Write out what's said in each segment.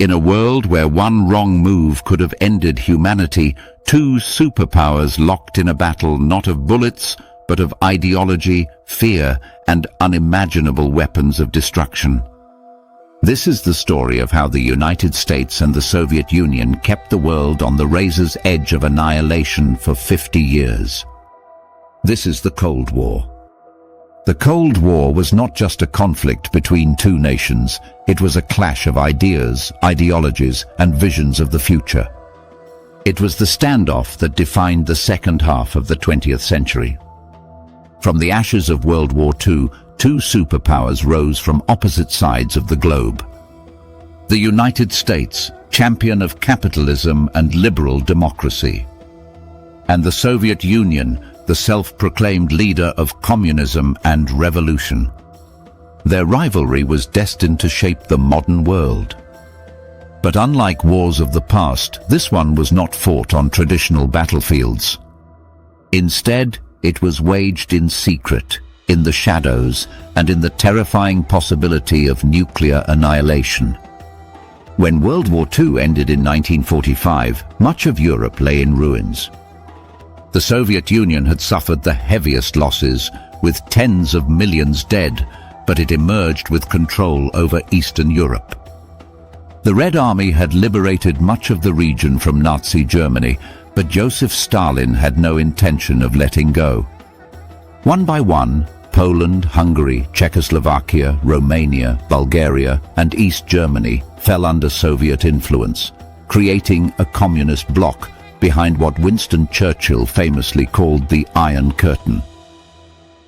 In a world where one wrong move could have ended humanity, two superpowers locked in a battle not of bullets, but of ideology, fear, and unimaginable weapons of destruction. This is the story of how the United States and the Soviet Union kept the world on the razor's edge of annihilation for 50 years. This is the Cold War. The Cold War was not just a conflict between two nations, it was a clash of ideas, ideologies, and visions of the future. It was the standoff that defined the second half of the 20th century. From the ashes of World War II, two superpowers rose from opposite sides of the globe. The United States, champion of capitalism and liberal democracy, and the Soviet Union, the self-proclaimed leader of communism and revolution. Their rivalry was destined to shape the modern world. But unlike wars of the past, this one was not fought on traditional battlefields. Instead, it was waged in secret, in the shadows, and in the terrifying possibility of nuclear annihilation. When World War II ended in 1945, much of Europe lay in ruins. The Soviet Union had suffered the heaviest losses, with tens of millions dead, but it emerged with control over Eastern Europe. The Red Army had liberated much of the region from Nazi Germany, but Joseph Stalin had no intention of letting go. One by one, Poland, Hungary, Czechoslovakia, Romania, Bulgaria, and East Germany fell under Soviet influence, creating a communist bloc behind what Winston Churchill famously called the Iron Curtain.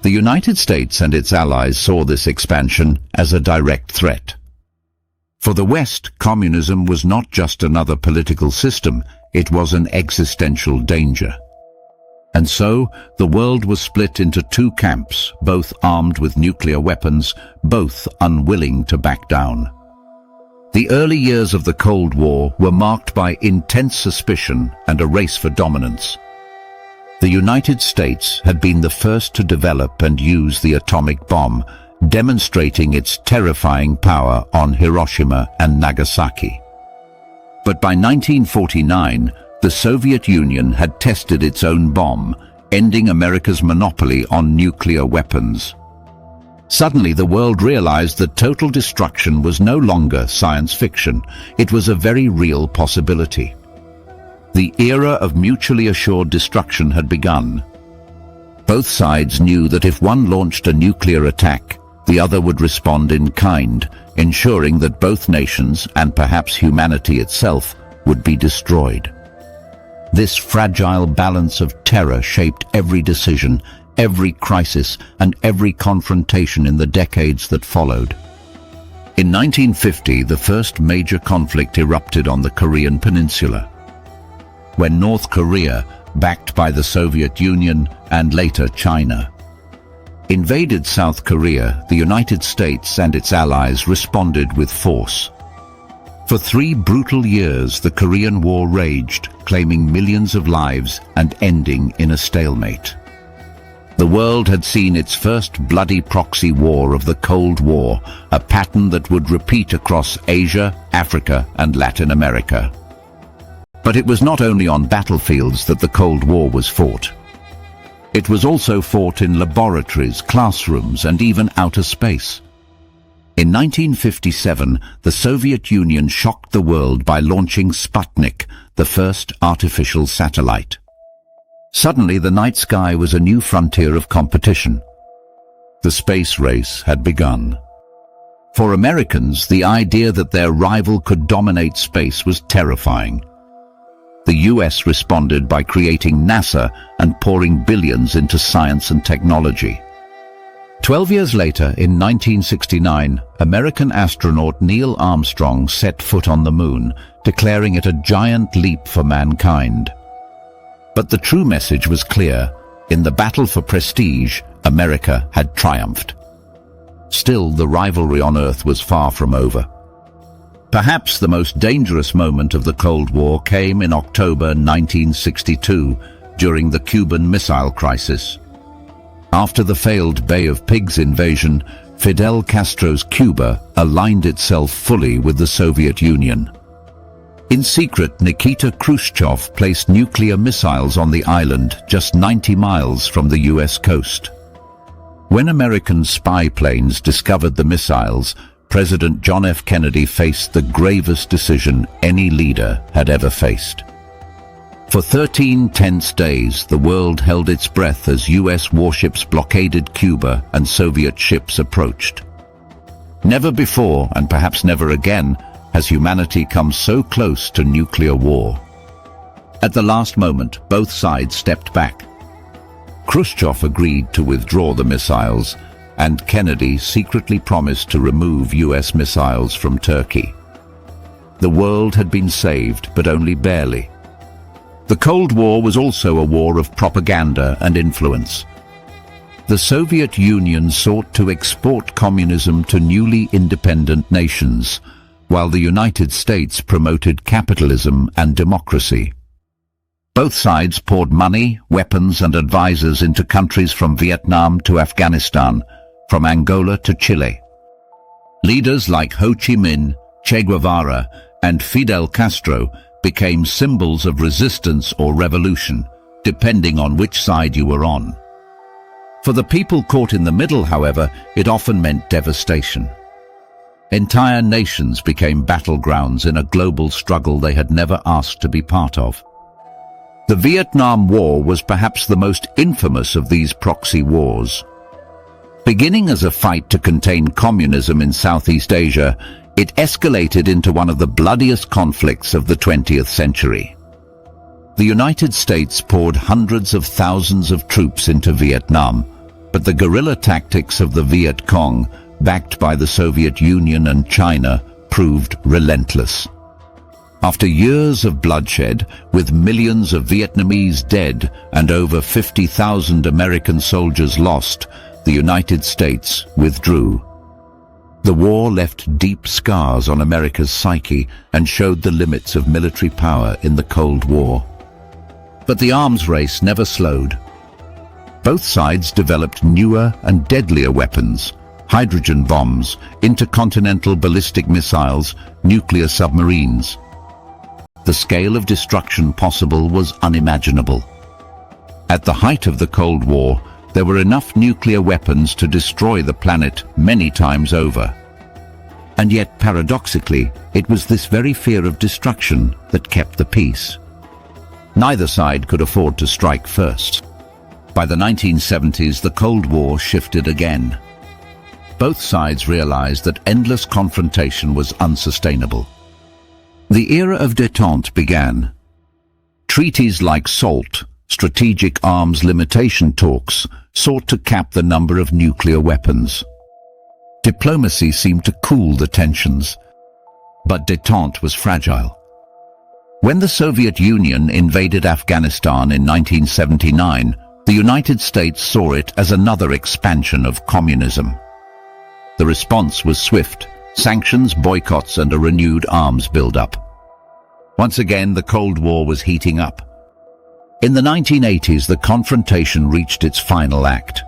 The United States and its allies saw this expansion as a direct threat. For the West, communism was not just another political system, it was an existential danger. And so, the world was split into two camps, both armed with nuclear weapons, both unwilling to back down. The early years of the Cold War were marked by intense suspicion and a race for dominance. The United States had been the first to develop and use the atomic bomb, demonstrating its terrifying power on Hiroshima and Nagasaki. But by 1949, the Soviet Union had tested its own bomb, ending America's monopoly on nuclear weapons. Suddenly, the world realized that total destruction was no longer science fiction. It was a very real possibility. The era of mutually assured destruction had begun. Both sides knew that if one launched a nuclear attack, the other would respond in kind, ensuring that both nations, and perhaps humanity itself, would be destroyed. This fragile balance of terror shaped every decision, every crisis, and every confrontation in the decades that followed. In 1950, the first major conflict erupted on the Korean Peninsula, when North Korea, backed by the Soviet Union and later China, invaded South Korea. The United States and its allies responded with force. For 3 brutal years, the Korean War raged, claiming millions of lives and ending in a stalemate. The world had seen its first bloody proxy war of the Cold War, a pattern that would repeat across Asia, Africa, and Latin America. But it was not only on battlefields that the Cold War was fought. It was also fought in laboratories, classrooms, and even outer space. In 1957, the Soviet Union shocked the world by launching Sputnik, the first artificial satellite. Suddenly, the night sky was a new frontier of competition. The space race had begun. For Americans, the idea that their rival could dominate space was terrifying. The US responded by creating NASA and pouring billions into science and technology. 12 years later, in 1969, American astronaut Neil Armstrong set foot on the moon, declaring it a giant leap for mankind. But the true message was clear. In the battle for prestige, America had triumphed. Still, the rivalry on Earth was far from over. Perhaps the most dangerous moment of the Cold War came in October 1962, during the Cuban Missile Crisis. After the failed Bay of Pigs invasion, Fidel Castro's Cuba aligned itself fully with the Soviet Union. In secret, Nikita Khrushchev placed nuclear missiles on the island just 90 miles from the US coast. When American spy planes discovered the missiles, President John F. Kennedy faced the gravest decision any leader had ever faced. For 13 tense days, the world held its breath as US warships blockaded Cuba and Soviet ships approached. Never before, and perhaps never again, has humanity come so close to nuclear war. At the last moment, both sides stepped back. Khrushchev agreed to withdraw the missiles, and Kennedy secretly promised to remove US missiles from Turkey. The world had been saved, but only barely. The Cold War was also a war of propaganda and influence. The Soviet Union sought to export communism to newly independent nations, while the United States promoted capitalism and democracy. Both sides poured money, weapons and advisors into countries from Vietnam to Afghanistan, from Angola to Chile. Leaders like Ho Chi Minh, Che Guevara and Fidel Castro became symbols of resistance or revolution, depending on which side you were on. For the people caught in the middle, however, it often meant devastation. Entire nations became battlegrounds in a global struggle they had never asked to be part of. The Vietnam War was perhaps the most infamous of these proxy wars. Beginning as a fight to contain communism in Southeast Asia, it escalated into one of the bloodiest conflicts of the 20th century. The United States poured hundreds of thousands of troops into Vietnam, but the guerrilla tactics of the Viet Cong, backed by the Soviet Union and China, proved relentless. After years of bloodshed, with millions of Vietnamese dead and over 50,000 American soldiers lost, the United States withdrew. The war left deep scars on America's psyche and showed the limits of military power in the Cold War. But the arms race never slowed. Both sides developed newer and deadlier weapons: hydrogen bombs, intercontinental ballistic missiles, nuclear submarines. The scale of destruction possible was unimaginable. At the height of the Cold War, there were enough nuclear weapons to destroy the planet many times over. And yet, paradoxically, it was this very fear of destruction that kept the peace. Neither side could afford to strike first. By the 1970s, the Cold War shifted again. Both sides realized that endless confrontation was unsustainable. The era of détente began. Treaties like SALT, Strategic Arms Limitation Talks, sought to cap the number of nuclear weapons. Diplomacy seemed to cool the tensions, but détente was fragile. When the Soviet Union invaded Afghanistan in 1979, the United States saw it as another expansion of communism. The response was swift: sanctions, boycotts, and a renewed arms buildup. Once again, the Cold War was heating up. In the 1980s, the confrontation reached its final act.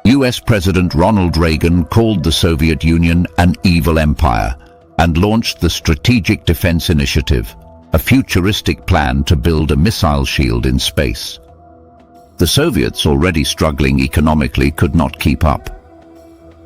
US President Ronald Reagan called the Soviet Union an evil empire and launched the Strategic Defense Initiative, a futuristic plan to build a missile shield in space. The Soviets, already struggling economically, could not keep up.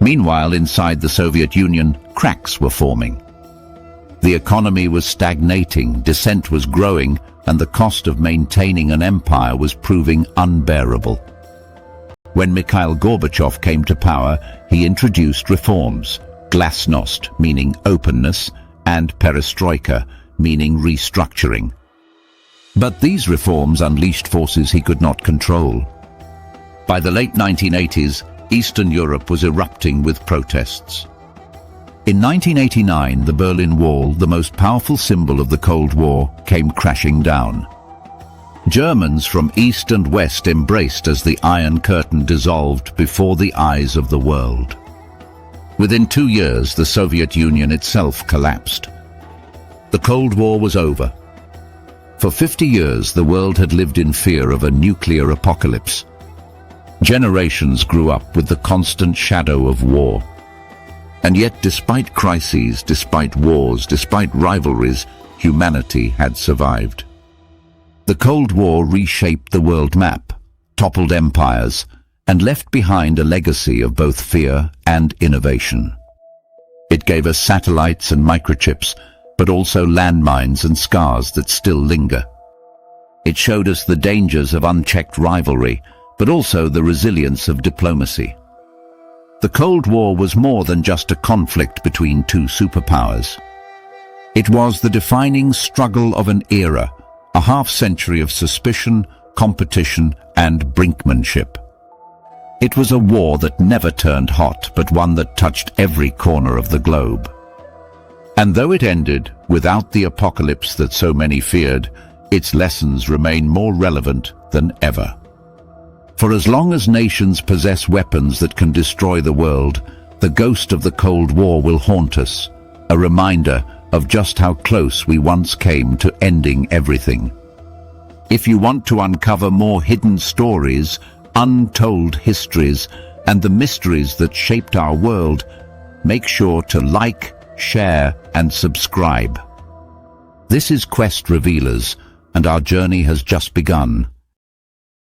Meanwhile, inside the Soviet Union, cracks were forming. The economy was stagnating, dissent was growing, and the cost of maintaining an empire was proving unbearable. When Mikhail Gorbachev came to power, he introduced reforms: glasnost, meaning openness, and perestroika, meaning restructuring. But these reforms unleashed forces he could not control. By the late 1980s, Eastern Europe was erupting with protests. In 1989, the Berlin Wall, the most powerful symbol of the Cold War, came crashing down. Germans from east and west embraced as the Iron Curtain dissolved before the eyes of the world. Within 2 years, the Soviet Union itself collapsed. The Cold War was over. For 50 years, the world had lived in fear of a nuclear apocalypse. Generations grew up with the constant shadow of war. And yet, despite crises, despite wars, despite rivalries, humanity had survived. The Cold War reshaped the world map, toppled empires, and left behind a legacy of both fear and innovation. It gave us satellites and microchips, but also landmines and scars that still linger. It showed us the dangers of unchecked rivalry, but also the resilience of diplomacy. The Cold War was more than just a conflict between two superpowers. It was the defining struggle of an era, a half-century of suspicion, competition, and brinkmanship. It was a war that never turned hot, but one that touched every corner of the globe. And though it ended without the apocalypse that so many feared, its lessons remain more relevant than ever. For as long as nations possess weapons that can destroy the world, the ghost of the Cold War will haunt us, a reminder of just how close we once came to ending everything. If you want to uncover more hidden stories, untold histories, and the mysteries that shaped our world, make sure to like, share, and subscribe. This is Quest Revealers, and our journey has just begun.